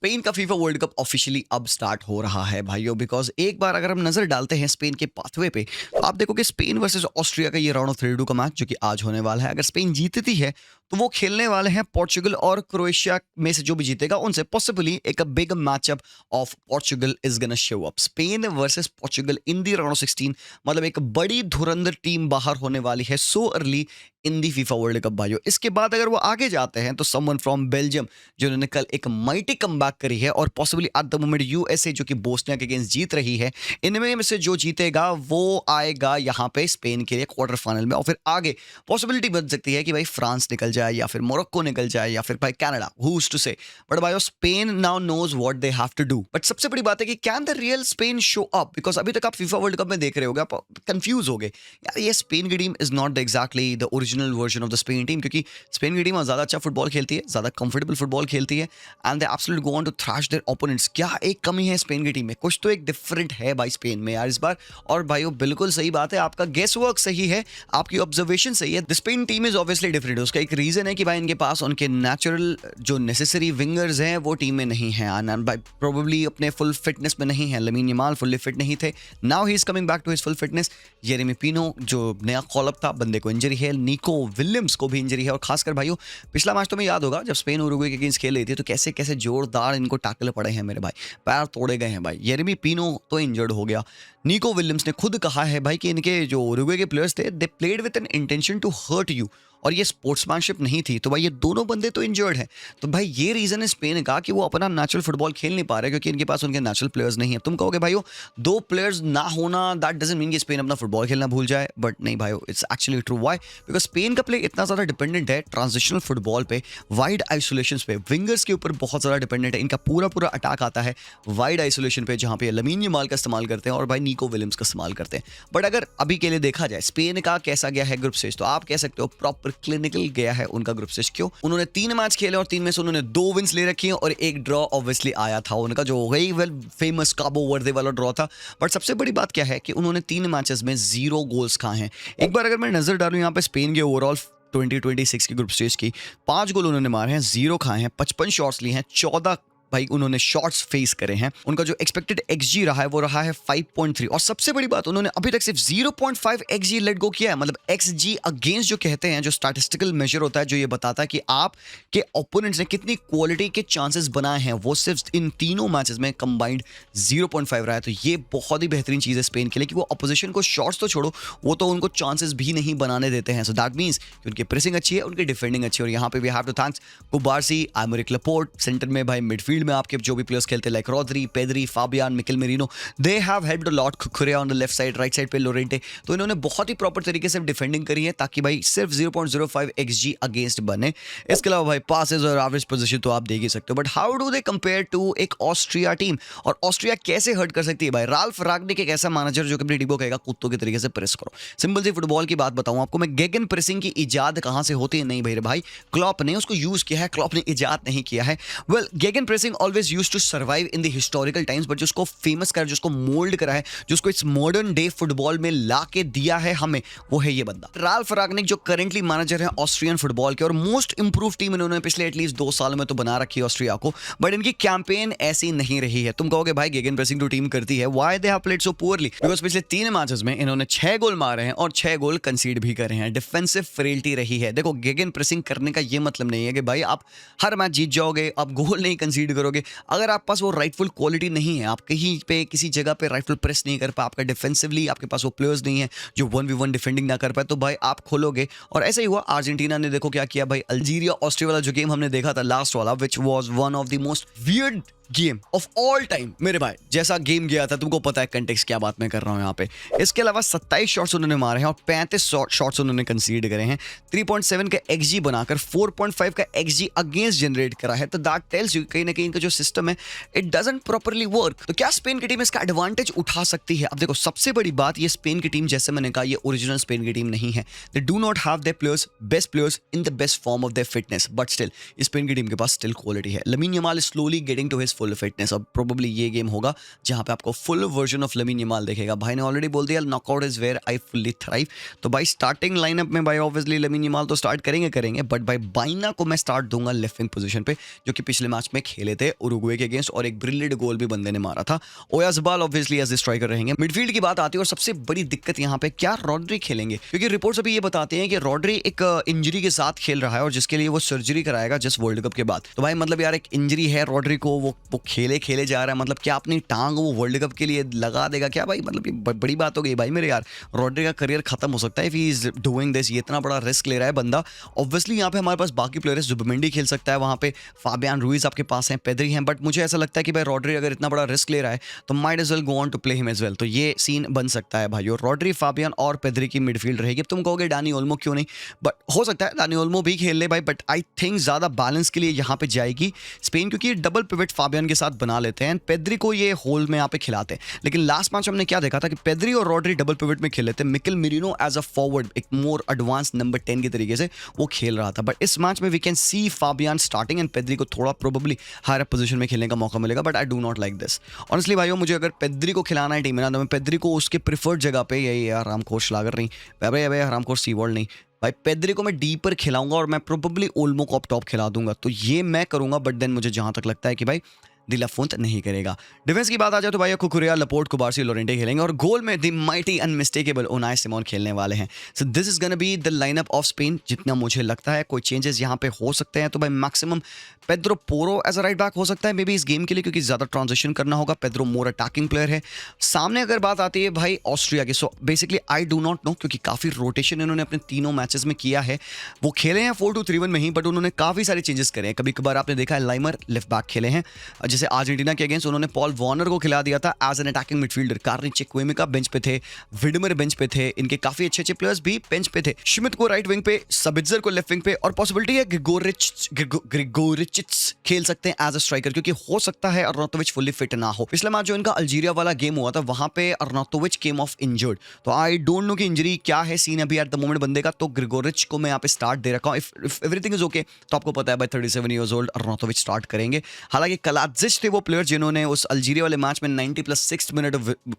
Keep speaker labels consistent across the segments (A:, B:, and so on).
A: Spain का FIFA World cup officially अब start हो रहा है भाइयों, बिकॉज एक बार अगर हम नजर डालते हैं स्पेन के पाथवे पे तो आप देखो कि स्पेन वर्सेस ऑस्ट्रिया का ये राउंड ऑफ 32 का मैच जो कि आज होने वाला है, अगर स्पेन जीतती है तो वो खेलने वाले हैं पोर्चुगल और क्रोएशिया में से जो भी जीतेगा उनसे पॉसिबली एक big matchup of Portugal is gonna show up. Spain versus Portugal in the round of 16, मतलब एक बड़ी धुरंधर टीम बाहर होने वाली है so early in the FIFA World cup भाइयों। इसके बाद अगर वो आगे जाते हैं तो समवन फ्रॉम बेल्जियम जिन्होंने कल एक माइटी कमबैक करी है, और possibly at the moment USA जो कि बोस्निया के अगेंस्ट जीत रही है, इनमें से जो जीतेगा वो आएगा यहाँ पे स्पेन के लिए क्वार्टर फाइनल में, और फिर आगे पॉसिबिलिटी बन सकती है कि भाई फ्रांस निकल जाए या फिर मोरक्को निकल जाए या फिर भाई Canada, who is to say. But भाई Spain now knows what they have to do. But सबसे बड़ी बात है कि can the real Spain show up, because अभी तक आप फीफा वर्ल्ड कप में देख रहे होगे, आप कंफ्यूज हो गए यार, ये स्पेन की team is not the exactly the original version of the Spain team, क्योंकि स्पेन की टीम ज्यादा अच्छा फुटबॉल खेलती है, ज्यादा कंफर्टेबल फुटबॉल खेलती है, and they absolutely go on to thrash their opponents. क्या एक कमी है स्पेन की टीम में? कुछ तो एक डिफरेंट है भाई स्पेन में यार इस बार। और भाइयों बिल्कुल सही बात है, आपका गेस वर्क सही है, आपकी ऑब्जर्वेशन सही है। The Spain team is obviously different. उसका एक रीजन है कि भाई इनके पास उनके नेचुरल जो नेसेसरी विंगर्स हैं वो टीम में नहीं है, एंड भाई प्रोबेबली अपने फुल फिटनेस में नहीं है। लमीन यमाल फुल्ली फिट नहीं थे, now he is coming back to his full fitness. Yeremy Pino जो नया कॉलअप था, बंदे को इंजरी है, निको विलियम्स को भी इंजरी है, और खासकर भाइयों पिछला मैच तो मैं याद होगा जब स्पेन उरुग्वे के अगेंस्ट खेल रही थी तो कैसे कैसे जोरदार इनको टैकल पड़े हैं मेरे भाई, पैर तोड़े गए हैं भाई। येरेमी पिनो तो इंजर्ड हो गया। निको विलियम्स ने खुद कहा है भाई कि इनके जो उरुग्वे के प्लेयर्स थे they played with an intention to hurt you, और ये स्पोर्ट्समैनशिप नहीं थी। तो भाई ये दोनों बंदे तो इंजर्ड हैं, तो भाई ये रीजन है स्पेन का कि वो अपना नेचुरल फुटबॉल खेल नहीं पा रहे क्योंकि इनके पास उनके नेचुरल प्लेयर्स नहीं है। तुम कहोगे भाइयों दो प्लेयर्स ना होना दैट डजंट मीन कि स्पेन अपना फुटबॉल खेलना भूल जाए, बट नहीं भाइयों, it's actually true. Why? Because Spain का प्ले इतना ज्यादा डिपेंडेंट है ट्रांजिशनल फुटबॉल पे, वाइड आइसोलेशन पे, विंगर्स के ऊपर बहुत ज्यादा डिपेंडेंट है। इनका पूरा पूरा अटैक आता है वाइड आइसोलेशन पे, जहां पे लमीन यमाल का इस्तेमाल करते हैं और भाई निको विलियम्स का इस्तेमाल करते हैं। बट अगर अभी के लिए देखा जाए स्पेन का कैसा गया है ग्रुप स्टेज, तो आप कह सकते हो प्रॉपर क्लिनिकल गया है उनका ग्रुप स्टेज। क्यों? उन्होंने 3 मैच खेले और 3 में से उन्होंने 2 विंस ले रखी हैं और एक ड्रॉ ऑब्वियसली आया था उनका, जो वही वेल फेमस काबो वर्दे वाला ड्रॉ था। बट सबसे बड़ी बात क्या है कि उन्होंने 3 मैचेस में 0 गोल्स खाए हैं। एक बार अगर मैं नजर डालूं यहाँ पे स्पेन के ओवरऑल 2026 की ग्रुप स्टेज की, 5 गोल उन्होंने मारे हैं, 0 खाए हैं, 55 शॉट्स लिए हैं, 14 भाई उन्होंने शॉट्स फेस करे हैं। उनका जो एक्सपेक्टेड एक्सजी रहा है वो रहा है 5.3, और सबसे बड़ी बात उन्होंने अभी तक सिर्फ 0.5 एक्सजी लेट गो किया है। मतलब एक्सजी अगेंस्ट जो कहते हैं, जो स्टैटिस्टिकल मेजर होता है जो ये बताता है कि आप के ओपोनेंट्स ने कितनी क्वालिटी के चांसेस बनाए हैं, वो सिर्फ इन तीनों मैचेस में कंबाइंड 0.5 रहा है। तो ये बहुत ही बेहतरीन चीज है स्पेन के लिए कि वो अपोजिशन को शॉट्स तो छोड़ो, वो तो उनको चांसेस भी नहीं बनाने देते हैं। सो दैट मींस कि उनकी प्रेसिंग अच्छी है, उनकी डिफेंडिंग अच्छी है। और यहाँ पे we have to thanks Cubarsi, Aymeric Laporte, centre में भाई मिडफील्ड में आपके जो भी प्लेयर्स खेलते हैं like Rodri, Pedri, Fabian, Mikel Merino, they have helped a lot. Cucurella on the left side, right side पे लोरेंटे, तो इन्होंने बहुत ही प्रॉपर तरीके से डिफेंडिंग करी है ताकि भाई सिर्फ 0.05 एक्सजी अगेंस्ट बने। इसके अलावा भाई पासेस और एवरेज पोजीशन तो आप देख ही सकते हो। But how do they compare to एक ऑस्ट्रिया टीम, और ऑस्ट्रिया कैसे हर्ट कर सकती है? भाई राल्फ रागनिक एक ऐसा मैनेजर जो कि अपनी टीम को कहेगा कुत्तों के तरीके से प्रेस करो। सिंपल सी फुटबॉल की बात बताऊं आपको मैं, गेगन प्रेसिंग की इजाद कहां से होती है? नहीं भाई क्लॉप ने उसको यूज किया है, क्लॉप ने इजाद नहीं किया है। Well gegenpressing always used to survive in the historical times, but जिसको फेमस करा, जिसको मोल्ड करा है, जिसको इस मॉडर्न डे फुटबॉल में ला के दिया है हमें, वो है ये बंदा राल्फ रागनिक, जो करेंटली मैनेजर है ऑस्ट्रियन फुटबॉल के। और मोस्ट इंप्रूव टीम इन्होंने पिछले एटलीस्ट 2 साल में तो बना रखी है ऑस्ट्रिया को, बट इनकी कैंपेन ऐसी नहीं रही है। तुम कहोगे भाई गेगन प्रेसिंग तो टीम करती है, why they have played so poorly? Because पिछले 3 मैचेस में इन्होंने 6 गोल मारे हैं और 6 गोल कंसीड भी करे हैं। डिफेंसिव फ्रेलिटी रही है। देखो गेगन प्रेसिंग करने का ये मतलब नहीं है कि भाई आप हर मैच जीत जाओगे, आप गोल नहीं कंसीड करोगे। अगर आप पास वो राइटफुल क्वालिटी नहीं है, आप कहीं पे किसी जगह पे राइटफुल प्रेस नहीं कर पाए, आपका डिफेंसिवली आपके पास वो प्लेयर्स नहीं है जो 1v1 डिफेंडिंग ना कर पाए, तो भाई आप खोलोगे। और ऐसा ही हुआ अर्जेंटीना ने, देखो क्या किया भाई। अल्जीरिया ऑस्ट्रिया वाला जो गेम हमने देखा था लास्ट वाला, which was one of the most weird game of all time मेरे भाई। जैसा गेम गया था तुमको पता है कंटेक्स्ट क्या बात मैं कर रहा हूं यहाँ पे। इसके अलावा 27 शॉट्स उन्होंने मारे हैं और 35 शॉट्स उन्होंने कंसीड करे हैं। 3.7 का एक्सजी बनाकर 4.5 का एक्सजी अगेंस्ट जनरेट करा है। तो दैट टेल्स यू कहीं ना कहीं इनका जो सिस्टम है इट डजंट प्रॉपर्ली वर्क। तो क्या स्पेन की टीम इसका एडवांटेज उठा सकती है? अब देखो सबसे बड़ी बात, ये स्पेन की टीम जैसे मैंने कहा ये ओरिजिनल स्पेन की टीम नहीं है। They do not have their players, best players in the best form of their fitness, but still Spain की टीम के पास स्टिल क्वालिटी है। Lamine Yamal is slowly getting to his full fitness. और probably ये game होगा जहाँ पे आपको full version of Lamine Yamal देखेगा। भाई ने ऑलरेडी बोल दिया knockout is where I fully thrive. तो भाई स्टार्टिंग लाइनअप में भाई ऑब्वियसली लमीन यमाल तो स्टार्ट करेंगे, बट भाई बाइना को मैं स्टार्ट दूंगा लेफ्ट विंग पोजीशन पे, जो कि पिछले मैच में खेले थे उरुग्वे के अगेंस्ट और एक ब्रिलियंट गोल भी बंदे ने मारा था। ओयाज़बाल ऑब्वियसली एज ए स्ट्राइकर रहेंगे। मिडफील्ड की बात आती है और सबसे बड़ी दिक्कत यहाँ पे क्या रॉड्री खेलेंगे, क्योंकि रिपोर्ट्स अभी ये बताते हैं कि रॉड्री एक इंजरी के साथ खेल रहा है और जिसके लिए वो सर्जरी कराएगा जस्ट वर्ल्ड कप के बाद। तो भाई मतलब यार एक इंजरी है रॉड्री को, वो खेले जा रहा है, मतलब क्या अपनी टांग वो वर्ल्ड कप के लिए लगा देगा क्या भाई? मतलब ये बड़ी बात हो गई भाई मेरे यार। रॉड्री का करियर खत्म हो सकता है if he is doing this. ये इतना बड़ा रिस्क ले रहा है बंदा। ऑब्वियसली यहाँ पे हमारे पास बाकी प्लेयर्स, जुबिमेंडी खेल सकता है वहाँ पे, फाबियान रुइज आपके पास हैं, पेद्री हैं, बट मुझे ऐसा लगता है कि भाई रॉड्री अगर इतना बड़ा रिस्क ले रहा है तो might as well go on to play him as well. तो ये सीन बन सकता है भाई। और रॉड्री, फाबियान और पेद्री की मिडफील्ड रहेगी। तुम कहोगे डानी ओल्मो क्यों नहीं, बट हो सकता है डानी ओल्मो भी खेल ले भाई, बट आई थिंक ज़्यादा बैलेंस के लिए यहाँ पे जाएगी स्पेन, क्योंकि ये डबल पिवट फाबियान के साथ बना लेते हैं, पेद्री को ये होल में यहाँ पे खिलाते हैं। लेकिन लास्ट मैच हमने क्या देखा था कि पेद्री और रॉड्री डबल पिवट में खेल लेते हैं, Mikel Merino as a forward एक मोर एडवांस नंबर 10 के तरीके से वो खेल रहा था। बट इस मैच में we can see Fabian starting and Pedri को थोड़ा प्रोबेबली हायर अप पोजीशन में खेलने का मौका मिलेगा, but I do not like this honestly भाइयों। मुझे अगर पेद्री को खिलाना है टीम में ना, तो मैं पेद्री को उसके प्रिफर्ड जगह पे, यही यार रामखोर लागर नहीं भाई, रामखोर सीवर्ल्ड नहीं भाई, पेद्री को मैं डीपर खिलाऊंगा और मैं प्रोबेबली ओल्मो को टॉप खिला दूंगा। तो ये मैं करूंगा, बट देन मुझे जहां तक लगता है कि भाई दिलाफोंत नहीं करेगा। डिफेंस की बात आ जाए तो भाई कुकुरेया, लपोर्ट, कुबार्सी, लोरेंटे खेलेंगे और गोल में the mighty unmistakable Unai Simone खेलने वाले हैं। So this is gonna be the lineup of Spain. जितना मुझे लगता है कोई चेंजेस यहाँ पे हो सकते हैं तो भाई maximum Pedro Porro as a right back हो सकता है मे बी इस गेम के लिए, क्योंकि ज़्यादा ट्रांजिशन करना होगा। पेड्रो मोर अटैकिंग प्लेयर है। सामने अगर बात आती है भाई ऑस्ट्रिया की, so basically I do not know, क्योंकि काफ़ी रोटेशन इन्होंने अपने तीनों मैचेस में किया है। वो खेले हैं 4-2-3-1 में ही, बट उन्होंने काफ़ी सारे चेंजेस करे हैं। कभी कभार आपने देखा है लाइमर लेफ्ट बैक खेले हैं, जैसे अर्जेंटीना के अगेंस्ट उन्होंने पॉल वॉर्नर को खिला दिया था as an attacking midfielder. Carney Chukwuemeka bench पे थे, विडमर बेंच पे थे, इनके काफी अच्छे प्लेयर्स भी बेंच पे थे। श्मिट को राइट विंग पे, सबित्जर को लेफ्ट विंग पे, और पॉसिबिलिटी है ग्रिगोरिचिच खेल सकते हैं एज अ स्ट्राइकर, क्योंकि हो सकता है अर्नाटोविच फुल्ली फिट ना हो। पिछले मैच जो इनका अल्जीरिया वाला गेम हुआ था वहां पे अर्नाटोविच केम ऑफ इंजर्ड, तो आई डोंट नो कि इंजरी क्या है सीन अभी एट द मोमेंट बंदे का। तो ग्रिगोरिच को मैं यहाँ पे स्टार्ट दे रखा हूँ। इफ एवरीथिंग इज ओके तो आपको पता है भाई 37 ईयर्स ओल्ड अर्नाटोविच स्टार्ट करेंगे। हालांकि कलाजिच थे वो प्लेयर जिन्होंने उस अल्जीरिया वाले मैच में 90+6 मिनट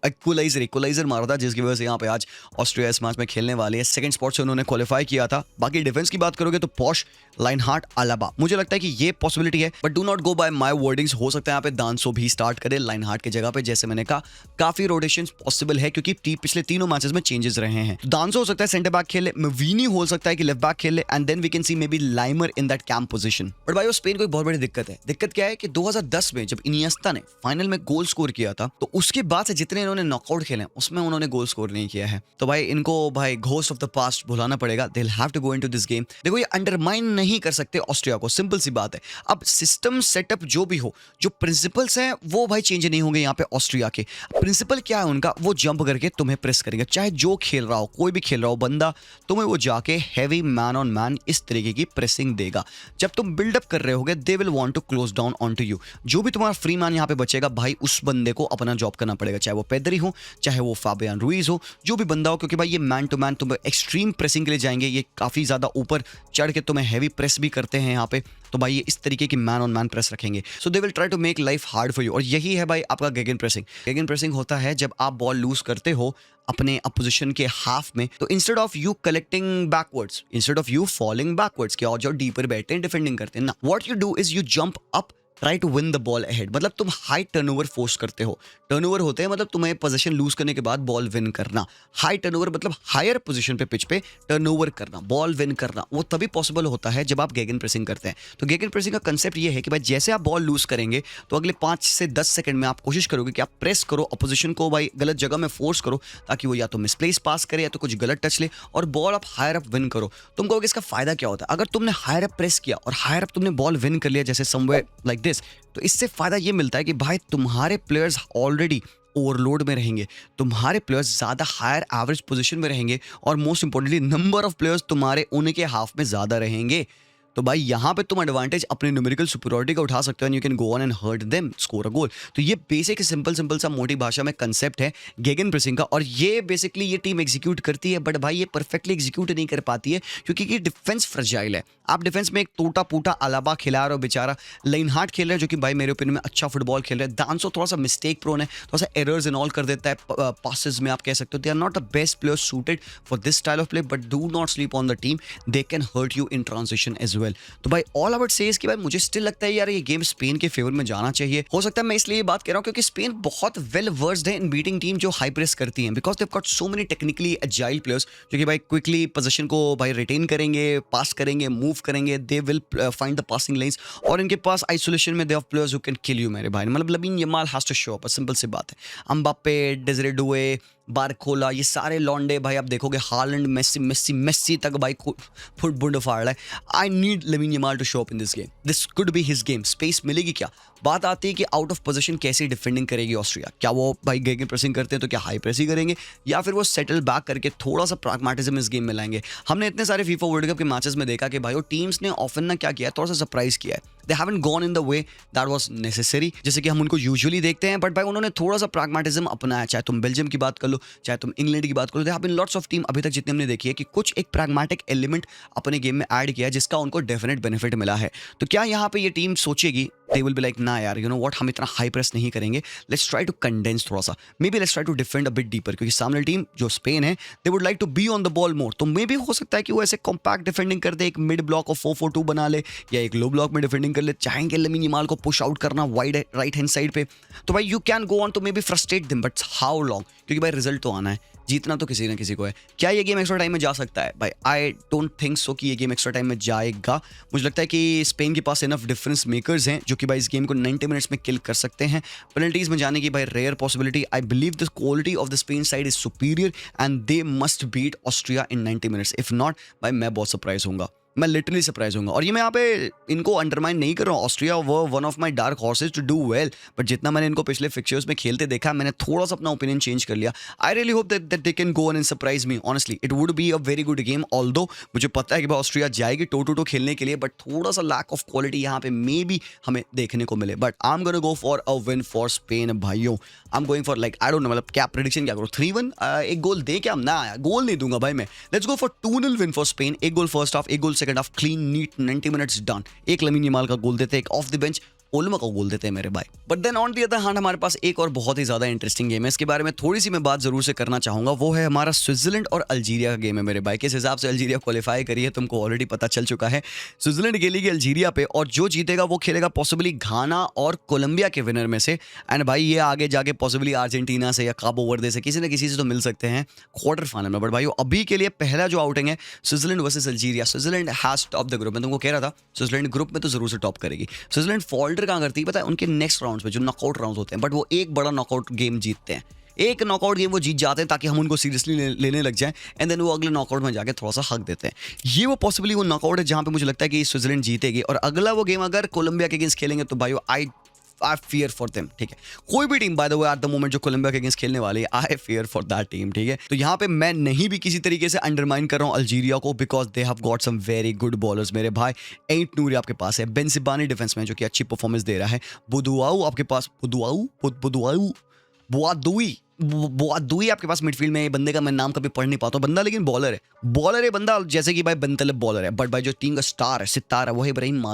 A: इक्वलाइजर मारा था, जिसकी वजह से यहाँ पे आज ऑस्ट्रिया इस मैच में खेलने वाली है। सेकंड स्पॉट से उन्होंने क्वालिफाई किया था। बाकी डिफेंस की बात करोगे तो पॉश, लाइनहार्ट, अलाबा, मुझे लगता है कि ये पॉसिबिलिटी है, but do not go by my wordings. हो सकता है यहाँ पे दांसो भी स्टार्ट करे लाइनहार्ट की जगह पे। जैसे मैंने कहा काफी रोटेशंस पॉसिबल है, क्योंकि पिछले तीनों मैचेस में चेंजेस रहे हैं। दांसो हो सकता है सेंटर बैक खेले, मवीनी हो सकता है कि लेफ्ट बैक खेले, and then we can see maybe Laimer in that camp position. But भाई स्पेन को एक बहुत बड़ी दिक्कत है। दिक्कत क्या है कि 2010 में जब इनिएस्टा ने फाइनल में गोल स्कोर किया था, तो उसके बाद से जितने इन्होंने नॉकआउट खेले उसमें उन्होंने गोल स्कोर नहीं किया है। तो भाई इनको भाई घोस्ट ऑफ द पास्ट भुलाना पड़ेगा। They will have to go into this game. देखो ये अंडरमाइन नहीं कर सकते ऑस्ट्रिया को, सिंपल सी बात है। अब सिस्टम सेटअप जो भी हो, जो प्रिंसिपल्स हैं वो भाई चेंज नहीं होंगे यहाँ पे ऑस्ट्रिया के। प्रिंसिपल क्या है उनका, वो जंप करके तुम्हें प्रेस करेंगे, चाहे जो खेल रहा हो, कोई भी खेल रहा हो बंदा, तुम्हें वो जाके हैवी मैन ऑन मैन इस तरीके की प्रेसिंग देगा। जब तुम बिल्डअप कर रहे होगे they will want to close down on to you. जो भी तुम्हारा फ्री मैन यहाँ पे बचेगा भाई उस बंदे को अपना जॉब करना पड़ेगा, चाहे वो पेद्री हो, चाहे वो फाबियान रुइज हो, जो भी बंदा हो, क्योंकि भाई ये मैन टू मैन तुम एक्सट्रीम प्रेसिंग के लिए जाएंगे। ये काफी ज्यादा ऊपर चढ़ के तुम्हें हैवी प्रेस भी करते हैं यहाँ पे, तो भाई ये इस तरीके की मैन ऑन मैन प्रेस रखेंगे। So they will try to make life hard for you. और यही है भाई आपका गेगन प्रेसिंग। गेगन प्रेसिंग होता है जब आप बॉल लूज करते हो अपने अपोजिशन के हाफ में, तो instead of you collecting backwards, instead of you falling backwards, क्या जो डीपर बैठते हैं डिफेंडिंग करते हैं ना, what you do is you jump up, try to win the ball ahead. मतलब तुम हाई टर्नओवर फोर्स करते हो। टर्नओवर होते हैं मतलब तुम्हें पोजीशन लूज करने के बाद बॉल विन करना। हाई टर्नओवर मतलब हायर पोजीशन पे पिच पे टर्नओवर करना, बॉल विन करना, वो तभी पॉसिबल होता है जब आप गेगन प्रेसिंग करते हैं। तो गेगन प्रेसिंग का कंसेप्ट ये है कि भाई जैसे आप बॉल लूज करेंगे तो अगले 5 से 10 सेकंड में आप कोशिश करोगे कि आप प्रेस करो अपोजिशन को, भाई गलत जगह में फोर्स करो, ताकि वो या तो मिसप्लेस पास करे या तो कुछ गलत टच ले, और बॉल आप हायर अप विन करो। तुम कहोगे इसका फायदा क्या होता है? अगर तुमने हायर अप प्रेस किया और हायर अप तुमने बॉल विन कर लिया, जैसे समवेयर लाइक दिस, तो इससे फायदा ये मिलता है कि भाई तुम्हारे प्लेयर्स ऑलरेडी ओवरलोड में रहेंगे, तुम्हारे प्लेयर्स ज़्यादा हायर एवरेज पोजीशन में रहेंगे, और most importantly number of players तुम्हारे उनके हाफ में ज़्यादा रहेंगे। तो भाई यहाँ पे तुम एडवांटेज अपने न्यूमेरिकल सुपीरियरिटी का उठा सकते हो and you can go on and hurt them score a goal. तो ये बेसिक सिंपल सिंपल सा मोटी भाषा में कंसेप्ट है गेगन प्रेसिंग का, और ये बेसिकली ये टीम एग्जीक्यूट करती है, बट भाई ये परफेक्टली एग्जीक्यूट नहीं कर पाती है क्योंकि ये डिफेंस फ्रजाइल है। आप डिफेंस में एक टूटा फूटा अलाबा खिला रहे हो, बेचारा लाइन हार्ट खेल रहा है जो कि भाई मेरे ओपिनियन में अच्छा फुटबॉल खेल रहा है। दांसो थोड़ा सा मिस्टेक प्रोन है, थोड़ा सा एरर्स एंड ऑल कर देता है पासेस में, आप कह सकते हो they are not the best player suited for this style of play, but do not sleep on the team, they can hurt you in transition as well. तो भाई ऑल आई वुड से कि भाई मुझे स्टिल लगता है यार ये गेम स्पेन के फेवर में जाना चाहिए। हो सकता है मैं इसलिए बात कर रहा हूं क्योंकि स्पेन बहुत वेल वर्स्ड है इन बीटिंग टीम जो हाई प्रेस करती हैं, because they've got so many technically agile players जो कि भाई क्विकली पोजीशन को भाई रिटेन करेंगे, पास करेंगे, मूव करेंगे, they will find the passing lines, और इनके पास आइसोलेशन में they have players who can kill you मेरे भाई। मतलब Lamine Yamal has to show up, simple सी बात है। एम्बाप्पे, डेज़िरे डुए, बारकोला, ये सारे लॉन्डे भाई आप देखोगे, हालैंड, मेसी मेसी मेसी तक भाई फुट बुंड फाड़ रहा है। I need Lamine Yamal to show up in this game, this could be his game. Space मिलेगी क्या? बात आती है कि आउट ऑफ पोजीशन कैसे डिफेंडिंग करेगी ऑस्ट्रिया। क्या वो भाई गेगन प्रेसिंग करते हैं तो क्या हाई प्रेस ही करेंगे, या फिर वो सेटल बैक करके थोड़ा सा प्रैग्मेटिज्म इस गेम में लाएंगे। हमने इतने सारे फीफा वर्ल्ड कप के मैचेस में देखा कि भाई वो टीम्स ने ऑफन ना क्या किया, थोड़ा सा सरप्राइज किया है। They haven't gone in the way that was necessary, जैसे कि हम उनको यूजुअली देखते हैं, बट भाई उन्होंने थोड़ा सा प्रैग्मेटिज्म अपनाया। चाहे तुम बेल्जियम की बात कर लो, चाहे तुम इंग्लैंड की बात करो, they have been lots of team अभी तक जितने हमने देखी है कि कुछ एक प्रैग्मेटिक एलिमेंट अपने गेम में ऐड किया जिसका उनको डेफिनेट बेनिफिट मिला है। तो क्या यहाँ पे ये टीम सोचेगी, दे विल बी लाइक ना यार यू नो व्हाट, हम इतना हाई प्रेस नहीं करेंगे, लेट्स ट्राई टू कंडेंस थोड़ा सा, maybe let's try to defend a bit deeper, क्योंकि सामने टीम जो स्पेन है they would like to be on the ball more. तो मे भी हो सकता है कि वो ऐसे कॉम्पैक्ट डिफेंडिंग कर दे, एक मिड ब्लॉक और 4-4-2 बना ले, या एक लो ब्लॉक में डिफेंडिंग कर ले। चाहेंगे लमीन यमाल को पुश आउट करना वाइड राइट हैंड साइड पे, तो भाई you can go on to maybe frustrate them, but how long, क्योंकि भाई रिजल्ट तो आना है, जीतना तो किसी ना किसी को है। क्या ये गेम एक्स्ट्रा टाइम में जा सकता है? भाई आई डोंट थिंक सो कि ये गेम एक्स्ट्रा टाइम में जाएगा। मुझे लगता है कि स्पेन के पास इनफ डिफरेंस मेकर्स हैं जो कि भाई इस गेम को 90 मिनट्स में किल कर सकते हैं। पेनल्टीज में जाने की भाई rare possibility. I believe the quality of the Spain side is superior and they must beat Austria in 90 minutes. If not भाई मैं बहुत सरप्राइज होऊंगा, मैं लिटरली सरप्राइज होऊंगा। और ये मैं यहाँ पे इनको अंडरमाइन नहीं कर रहा हूँ, ऑस्ट्रिया वो one of my dark horses to do well, but जितना मैंने इनको पिछले फिक्चर्स में खेलते देखा, मैंने थोड़ा सा अपना ओपिनियन चेंज कर लिया। I really hope that they can go on and surprise me. Honestly it would be a very good game, although मुझे पता है कि भाई ऑस्ट्रिया जाएगी टो टू टो खेलने के लिए, बट थोड़ा सा लैक ऑफ क्वालिटी यहाँ पे मे बी हमें देखने को मिले। But I am gonna go for a win for Spain भाइयों। I am going for like I don't know, मतलब क्या प्रेडिक्शन क्या करूँ, 3-1 एक गोल दे क्या हम ना, गोल नहीं दूंगा भाई मैं। Let's go for 2-0 win for Spain. एक गोल फर्स्ट हाफ, एक गोल second half, clean NEET 90 minutes done. एक लमीन यमाल का गोल देते हैं, एक ऑफ द बेंच ओल्मा का गोल देते हैं मेरे भाई। But then on the other hand हमारे पास एक और बहुत ही ज्यादा इंटरेस्टिंग गेम है, इसके बारे में थोड़ी सी मैं बात जरूर से करना चाहूंगा। वो है हमारा स्विट्जरलैंड और अल्जीरिया का गेम है मेरे भाई। किस हिसाब से अल्जीरिया क्वालिफाई करी है तुमको ऑलरेडी पता चल चुका है। स्विट्जरलैंड खेलेगी अल्जीरिया पे, और जो जीतेगा वो खेलेगा पॉसिबली घाना और कोलंबिया के विनर में से। एंड भाई ये आगे जाके पॉसिबली अर्जेंटीना से या काबो वर्दे से किसी न किसी से तो मिल सकते हैं क्वार्टर फाइनल में। बट भाई अभी के लिए पहला जो आउटिंग है Switzerland versus Algeria, Switzerland has top the group. मैं तुमको कह रहा था स्विट्जरलैंड ग्रुप में तो जरूर से टॉप करेगी। स्विट्जरलैंड फॉल्टर कहाँ करती है पता है? उनके नेक्स्ट राउंड्स में जो नॉकआउट राउंड्स होते हैं, बट वो एक बड़ा नॉकआउट गेम जीतते हैं, एक नॉकआउट गेम वो जीत जाते हैं ताकि हम उनको सीरियसली लेने लग जाएं, एंड देन वो अगले नॉकआउट में जाके थोड़ा सा हक देते हैं। ये वो पॉसिबली वो नॉकआउट है जहां पे मुझे लगता है कि स्विट्जरलैंड जीतेगी, और अगला वो गेम अगर कोलंबिया के अगेंस्ट खेलेंगे तो भाई आई फियर फॉर देम। ठीक है, कोई भी team by the way at the moment जो कोलंबिया के अगेंस्ट खेलने वाली है, I fear for that team. ठीक है, तो यहाँ पे मैं नहीं भी किसी तरीके से अंडरमाइन कर रहा हूँ अल्जीरिया को, because they have got some very good ballers मेरे भाई। एट नूरी आपके पास है, बेंसिबानी डिफेंस में जो कि अच्छी परफॉर्मेंस दे रहा है, बुदुआऊ आपके पास, बुआदुई आपके पास मिडफील्ड में। बंदे का मैं नाम कभी पढ़ नहीं पाता हूं बंदा, लेकिन बॉलर है बंदा, जैसे कि भाई बेंतलब बॉलर है, बट भाई जो टीम का स्टार है, सितारा, वो है इब्राहिम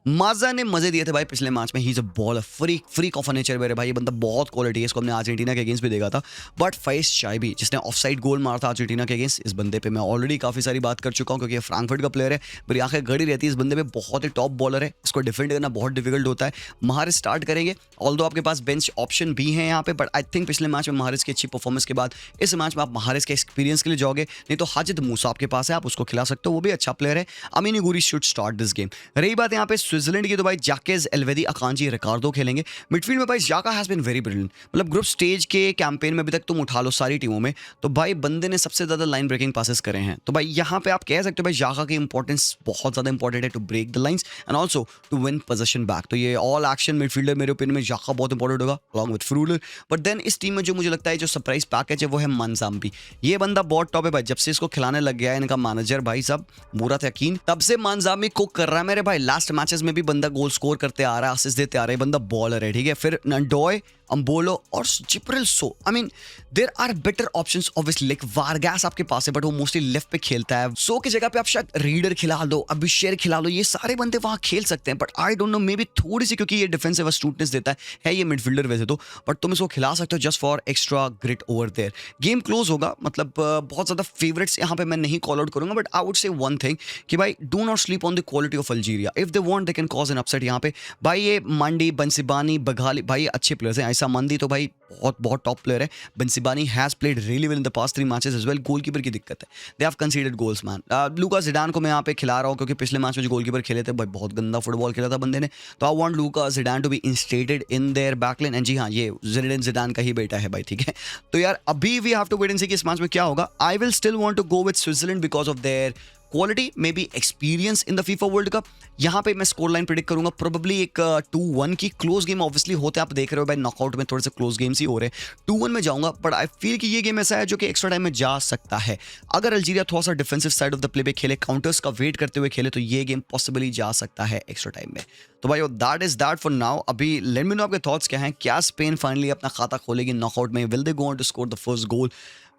A: माजा ने मजे दिए थे भाई पिछले मैच में। He is a bowler, freak of nature मेरे भाई। ये बंदा बहुत क्वालिटी है, इसको हमने अर्जेंटीना के अगेंस्ट भी देखा था। बट फैस चाइबी जिसने ऑफसाइड गोल मारा था अर्जेंटीना के अगेंस्ट, इस बंदे पे मैं ऑलरेडी काफी सारी बात कर चुका हूँ, क्योंकि ये फ्रैंकफर्ट का प्लेयर है, मेरी आंखें गड़ी रहती है इस बंदे पे। बहुत ही टॉप बॉलर है, इसको डिफेंड करना बहुत डिफिकल्ट होता है। महारिस स्टार्ट करेंगे, ऑल्दो आपके पास बेंच ऑप्शन भी है यहाँ पे, बट आई थिंक पिछले मैच में महारिस की अच्छी परफॉर्मेंस के बाद इस मैच में आप महारिस के एक्सपीरियंस के लिए जाओगे। नहीं तो हाजिद मूसा आपके पास है, आप उसको खिला सकते हो, वो भी अच्छा प्लेयर है। Amine Gouiri should start this game. रही बात यहाँ पे स्विट्जरलैंड की, तो भाई जाकेज, एल्वेदी, अकांजी, रिकार्डो खेलेंगे। मिडफील्ड में भाई जाका हैज बीन वेरी ब्रिलियंट, मतलब ग्रुप स्टेज के कैंपेन में अभी तक तुम उठा लो सारी टीमों में, तो भाई बंदे ने सबसे ज्यादा लाइन ब्रेकिंग पासेस करे हैं। तो भाई यहाँ पे आप कह सकते हो भाई जाका की इंपॉर्टेंस बहुत ज्यादा इंपॉर्टेंट है to break the lines and also to win position back. तो ये ऑल एक्शन मिडफील्डर मेरे ओपिनियन में जाका बहुत इंपॉर्टेंट होगा along with Freuler. But then इस टीम में जो मुझे मुझे लगता है जो सरप्राइज पैकेज है वो है मंजाम्बी। ये बंदा बहुत टॉप है भाई, जब से इसको खिलाने लग गया है इनका मैनेजर भाई साहब मुराद यकीन, तब से मंजाम्बी कुक कर रहा है मेरे भाई। लास्ट मैचेस में भी बंदा गोल स्कोर करते आ रहा है, असिस्ट देते आ रहा है, बंदा बॉलर है, ठीक है। फिर नंडोय, अम्बोलो और Djibril Sow, I mean there are better options obviously. Like Vargas आपके पास है बट वो मोस्टली लेफ्ट पे खेलता है। सो की जगह पे आप शायद रीडर खिला दो, अभिषेक खिला लो, ये सारे बंदे वहां खेल सकते हैं। But I don't no, may be थोड़ी सी, क्योंकि ये डिफेंसिव स्टूटनेस देता है ये मिडफील्डर वैसे तो, बट तुम इसको खिला सकते हो just for extra grit over there. Game close होगा, मतलब बहुत ज्यादा फेवरेट्स यहाँ पे मैं नहीं कॉल आउट करूंगा, but I would say one thing कि भाई do not sleep on the quality of Algeria. If they want they can cause an upset यहाँ पे। भाई ये मंडी, बंसीबानी, बघाली, भाई अच्छे प्लेयर्स हैं। ऐसा मंदी तो भाई बहुत बहुत टॉप प्लेयर है। Bensebaini has played really well in the past 3 matches as well. Goalkeeper की दिक्कत है, they have conceded goals man. Luka Zidane को मैं यहाँ पे खिला रहा हूँ क्योंकि पिछले मैच में जो गोलकीपर खेले थे भाई बहुत गंदा फुटबॉल खेला था बंदे ने, तो I want Luka Zidane to be instated in their backline. And जी हाँ, ये ज़िनेडिन ज़िडान का ही बेटा है भाई, ठीक है। तो यार अभी we have to wait and see कि इस मैच में क्या होगा। I will still want to go with Switzerland because of their quality, maybe experience in the FIFA World Cup. यहाँ पे मैं स्कोर लाइन प्रेडिक्ट करूंगा प्रोबेबली एक 2-1 की। क्लोज गेम ऑब्वियसली होते हैं, आप देख रहे हो भाई नॉकआउट में थोड़े से क्लोज गेम्स ही हो रहे हैं। 2-1 में जाऊंगा, बट आई फील कि ये गेम ऐसा है जो कि एक्स्ट्रा टाइम में जा सकता है। अगर अल्जीरिया थोड़ा सा defensive side of the play पे खेले, काउंटर्स का वेट करते हुए खेले, तो ये गेम पॉसिबली जा सकता है एक्स्ट्रा टाइम में। तो भाई that is that for now. अभी लेट मी नो आपके थॉट्स क्या हैं। क्या स्पेन फाइनली अपना खाता खोलेगी नॉकआउट में? Will they go on to score the first goal?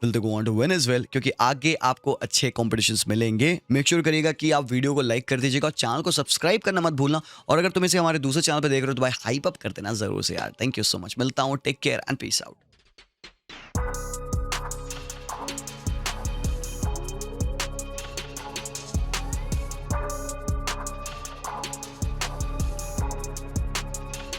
A: Will they go on to win as well? क्योंकि आगे आपको अच्छे कॉम्पिटिशन्स मिलेंगे। मेक श्योर करिएगा कि आप वीडियो को लाइक कर दीजिएगा और चैनल को सब्सक्राइब करना मत भूलना। और अगर तुम इसे हमारे दूसरे चैनल पर देख रहे हो तो भाई हाइप अप कर देना जरूर से यार। Thank you so much. मिलता हूँ, take care and peace out.